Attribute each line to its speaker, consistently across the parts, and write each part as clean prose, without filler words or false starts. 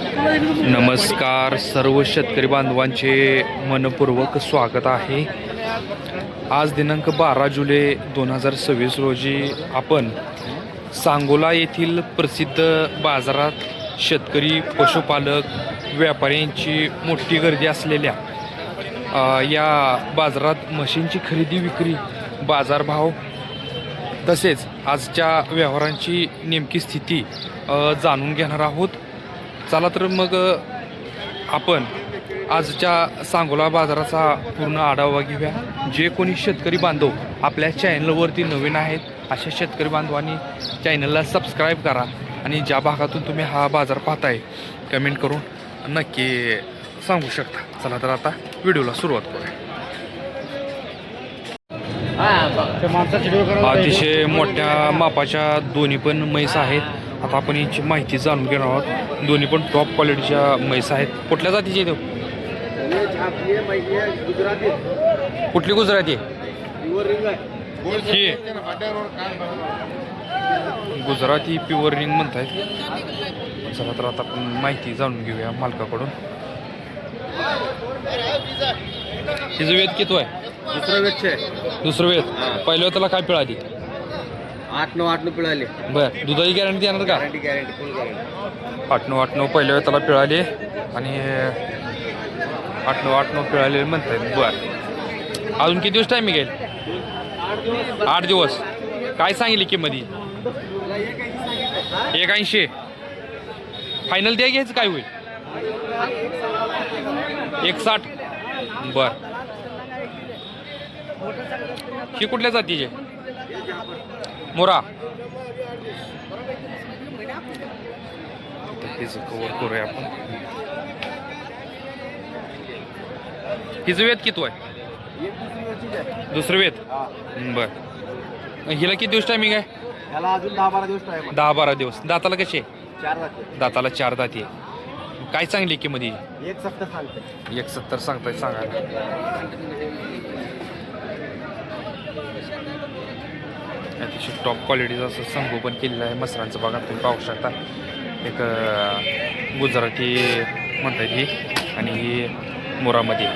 Speaker 1: नमस्कार सर्व शेतकरी बांधवांचे मनपूर्वक स्वागत आहे। आज दिनांक 12 जुलै 2026 रोजी आपण सांगोला येथील प्रसिद्ध बाजारात शेतकरी पशुपालक व्यापाऱ्यांची मोठी गर्दी असलेल्या या बाजारात म्हशींची खरेदी विक्री बाजारभाव तसेच आजच्या व्यवहारांची नेमकी स्थिती जाणून घेणार आहोत। चला तर मग आपण आजच्या सांगोला बाजाराचा पूर्ण आढावा घेऊया। जे कोणी शेतकरी बांधव आपल्या चॅनलवरती नवीन आहेत अशा शेतकरी बांधवांनी चॅनलला सबस्क्राईब करा आणि ज्या भागातून तुम्ही हा बाजार पाहताय कमेंट करून नक्की सांगू शकता। चला तर आता व्हिडिओला सुरुवात करूया। अतिशय मोठ्या मापाच्या दोन्ही पण म्हैस आहेत। आता आपण यांची माहिती जाणून घेणार आहोत। दोन्ही पण टॉप क्वालिटीच्या म्हैस आहेत। कुठल्या जातीचे आहेत? कुठली गुजराती ही गुजराती प्युअर रिंग म्हणतायत। चला तर आता आपण माहिती जाणून घेऊया मालकाकडून। हिचं वेद किती आहे? दुसरं वेद पहिल्या त्याला काय पिळाली?
Speaker 2: 8-9 पिळाले।
Speaker 1: बरं, दुधाची गॅरंटी देणार का?
Speaker 2: गॅरंटी फुल गॅरंटी।
Speaker 1: 8-9 पहिल्या वेळ त्याला पिळाले आणि 8-9 पिळाले म्हणतायत। बरं, अजून किती दिवस टायमिंग येईल? 8 दिवस। काय सांगितली किंमत? 81 फायनल द्या घ्यायचं काय होईल? 160। बर, ही कुठल्या जातीचे? मोरा। हिचं कव्हर करूया आपण। हिचं वेद किती आहे? दुसरं वेद। बर, हिला किती दिवस टायमिंग आहे?
Speaker 2: याला अजून 10-12 दिवस टाइम।
Speaker 1: 10-12 दिवस। दाताला कसे?
Speaker 2: 4 दाते।
Speaker 1: दाताला 4 दाती आहे। काय सांगली किंमत?
Speaker 2: 170 सांगते।
Speaker 1: 170 सांगताय सांगायला। अतिशय टॉप क्वालिटीचं असं संगोपन केलेलं आहे मसरांचं। बघा तुम्ही पाहू शकता। एक गुजराती म्हणतात ही आणि ही मोरामध्ये।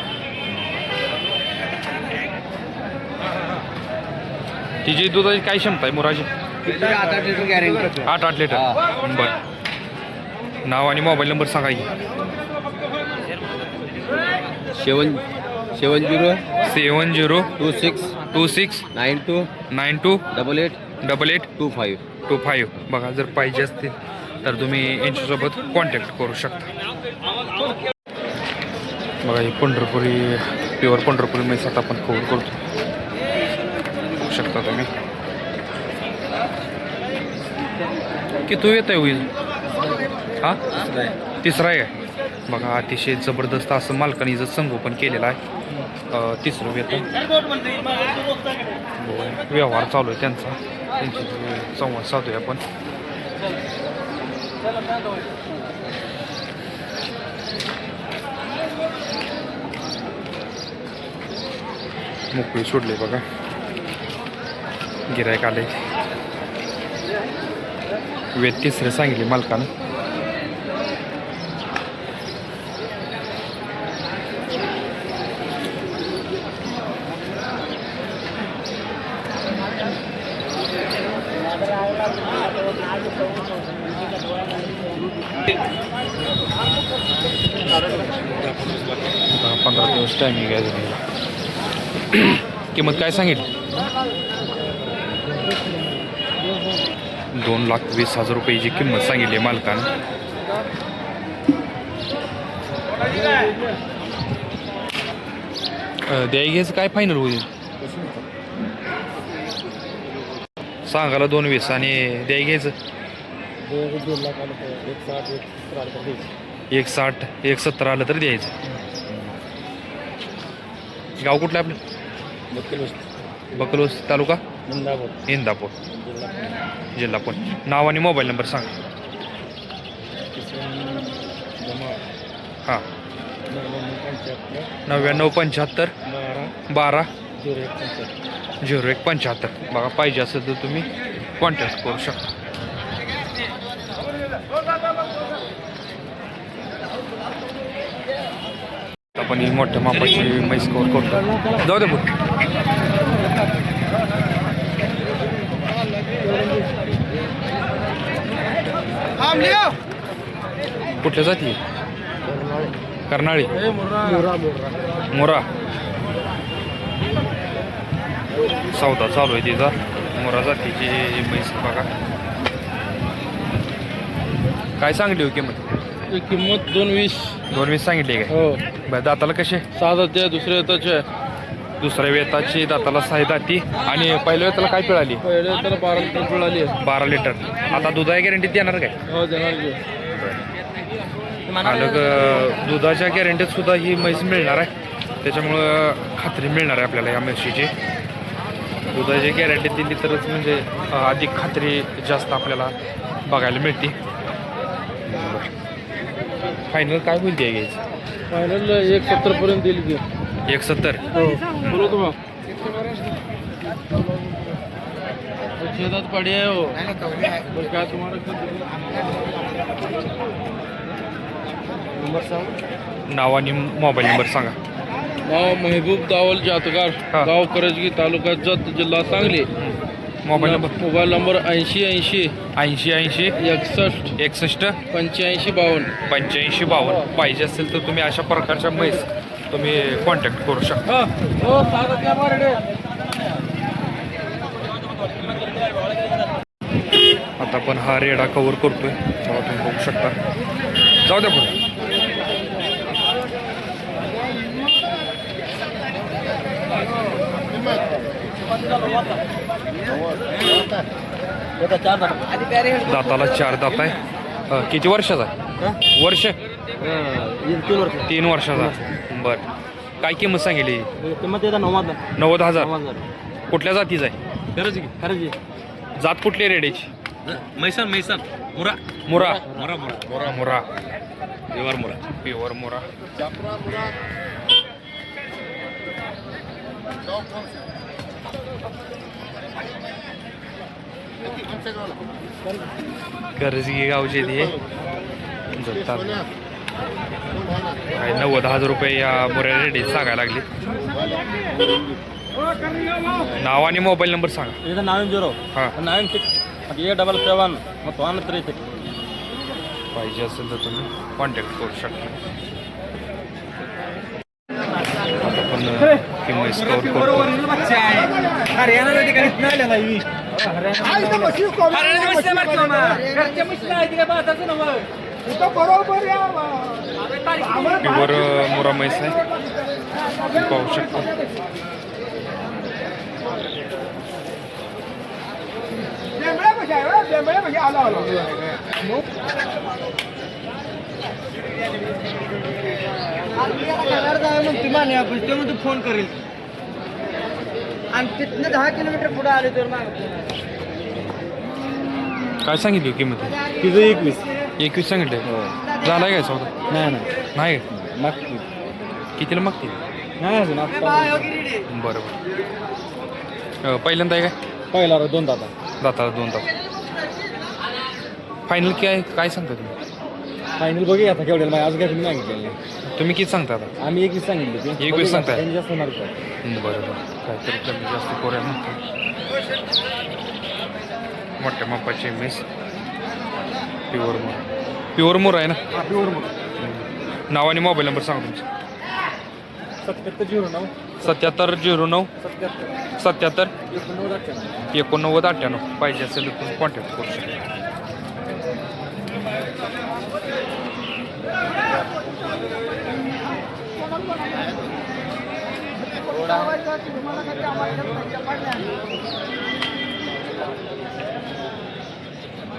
Speaker 1: तिची दुधाची काय क्षमता आहे मोराची?
Speaker 2: 8-8 लिटर गॅरंटी।
Speaker 1: 8 लिटर। बरं, नाव आणि मोबाईल नंबर सांगा की?
Speaker 2: 702692888825।
Speaker 1: बघा, जर पाहिजे असतील तर तुम्ही यांच्यासोबत कॉन्टॅक्ट करू शकता। बघा, ही पंढरपुरी प्युअर पंढरपुरी म्हैस आता आपण कव्हर करतो बघू शकता तुम्ही। किती येत आहे होईल? हा, तिसरा आहे काय? बघा, अतिशय जबरदस्त असं मालकाने जर संगोपन केलेलं आहे। तिसरं वेतन व्यवहार चालू आहे त्यांचा। त्यांची संवाद साधूया आपण। मोकळी सोडली बघा, गिरायक आले। वेद तिसरे सांगितले मालकानं। आता 15 दिवस टायमिंग आहे तुम्हाला। किंमत काय सांगितली? 2,20,000 रुपयाची किंमत सांगितली मालकानं। द्याय घ्यायचं काय फायनल होईल? सांगायला 2,20 आणि द्याय घ्यायचं 160 170 आलं तर द्यायचं। गाव कुठलं आपलं? बकलवस्ती तालुका इंदापूर जिल्हा पुणे। नाव आणि मोबाईल नंबर सांग। हां, 9975 12 0175। बघा, पाहिजे असेल तर तुम्ही कॉन्टॅक्ट करू शकता। आपण ही मोठ्या मापाची म्हैस कवर करतो. जाऊ दे पुढे. कुठल्या जाती कर्नाळी मोरा सौदा चालू आहे तिचा. मोरा जातीची म्हैस बघा. काय सांगली हो किंमत?
Speaker 2: किंमत 220.
Speaker 1: 220 सांगितली काय?
Speaker 2: हो.
Speaker 1: बरं दाताला कसे?
Speaker 2: 6 दाते दुसऱ्या येताचे.
Speaker 1: दुसऱ्या वेताची दाताला 6 दाती आणि पहिल्या वेताला काय पिळाली?
Speaker 2: पहिले त्याला 12 लिटर पिळाली.
Speaker 1: 12 लिटर. आता दुधाची गॅरंटी देणार काय?
Speaker 2: हो देणार की.
Speaker 1: अलग दुधाच्या गॅरंटीत सुद्धा ही म्हैस मिळणार आहे. त्याच्यामुळं खात्री मिळणार आहे आपल्याला या म्हशीची. दुधाची गॅरंटी दिली तरच म्हणजे अधिक खात्री जास्त आपल्याला बघायला मिळते. फायनल काय होईल ते घ्यायचं?
Speaker 2: फायनल 170 पर्यंत देईल की.
Speaker 1: 170.
Speaker 2: हो बोलो तुम्हा शेतात पडी आहे हो. बस काय तुम्हाला नंबर सांग.
Speaker 1: नाव आणि मोबाईल नंबर सांगा.
Speaker 2: नाव महबूब दावल जातगार,
Speaker 1: हा.
Speaker 2: गाव करजगी, तालुका जत, जिल्हा Sangli.
Speaker 1: Mobile number
Speaker 2: mobile number 80 80
Speaker 1: 80 80
Speaker 2: 61
Speaker 1: 61
Speaker 2: 85 52.
Speaker 1: 85 52. पाहिजे असेल तर तुम्ही अशा प्रकारच्या म्हैस तुम्ही कॉन्टॅक्ट करू शकता.
Speaker 2: हो साधं त्या बरडे.
Speaker 1: आता आपण हा रेडा कव्हर करतोय तेव्हा तुम्ही बघू शकता. जाऊ द्या पुढे. दाताला 4 दात आहे. किती वर्षाचा आहे? वर्ष 3 वर्षाचा. बरं. काय किंमत सांगितली?
Speaker 2: किंमत येतात
Speaker 1: 90,000. कुठल्या जातीचा आहे?
Speaker 2: खरंच
Speaker 1: जात कुठली रेड्याची?
Speaker 2: मैसन मुरा
Speaker 1: मुरा.
Speaker 2: मुरा मुरा
Speaker 1: मुरा.
Speaker 2: प्युअर मुरा.
Speaker 1: प्युअर मुरा. कर्जगी गावची ती काय 90,000 रुपये या मुऱ्या रेडीत सांगायला लागली. नाव आणि मोबाईल नंबर सांगा.
Speaker 2: 90
Speaker 1: हां
Speaker 2: 96 877 ಮತ್ತು 136.
Speaker 1: पाहिजे असेल तर तुम्ही कॉन्टॅक्ट करू शकता. आता पण ही म्हैस कव्हर करतो. प्युअर मुरा म्हैस आहे तुम्ही पाहू शकता.
Speaker 2: फोन करेल आणि तिथनं 10 किलोमीटर पुढे आले तर
Speaker 1: काय सांगितली किंमत?
Speaker 2: तिचं 21.
Speaker 1: 21 सांगितले. झालाय काय सौदा? नाही
Speaker 2: मागती
Speaker 1: कितीला मागते?
Speaker 2: नाही अजून
Speaker 1: बरं. पहिल्यांदा आहे काय?
Speaker 2: पहिला 2 दाता.
Speaker 1: दाताला 2 दात. फायनल काय सांगता तुम्ही?
Speaker 2: फायनल बघूया आता केवढ्याला माझ्या आज काय तुम्ही मागितलेलं नाही.
Speaker 1: तुम्ही किती सांगता आता?
Speaker 2: आम्ही 21 सांगितले.
Speaker 1: 21 सांगताय?
Speaker 2: त्यांनी जास्त होणार का?
Speaker 1: बरोबर. काहीतरी कमी जास्त करूया म्हणतो. मोठ्या मापाची म्हैस प्युअर मोर. प्युअर मोर आहे ना? नाव आणि मोबाईल नंबर सांगा तुमचा.
Speaker 2: 7709
Speaker 1: 7709 77
Speaker 2: 89
Speaker 1: 8998. पाहिजे असेल तर तुम्ही कॉन्टॅक्ट करू शकता.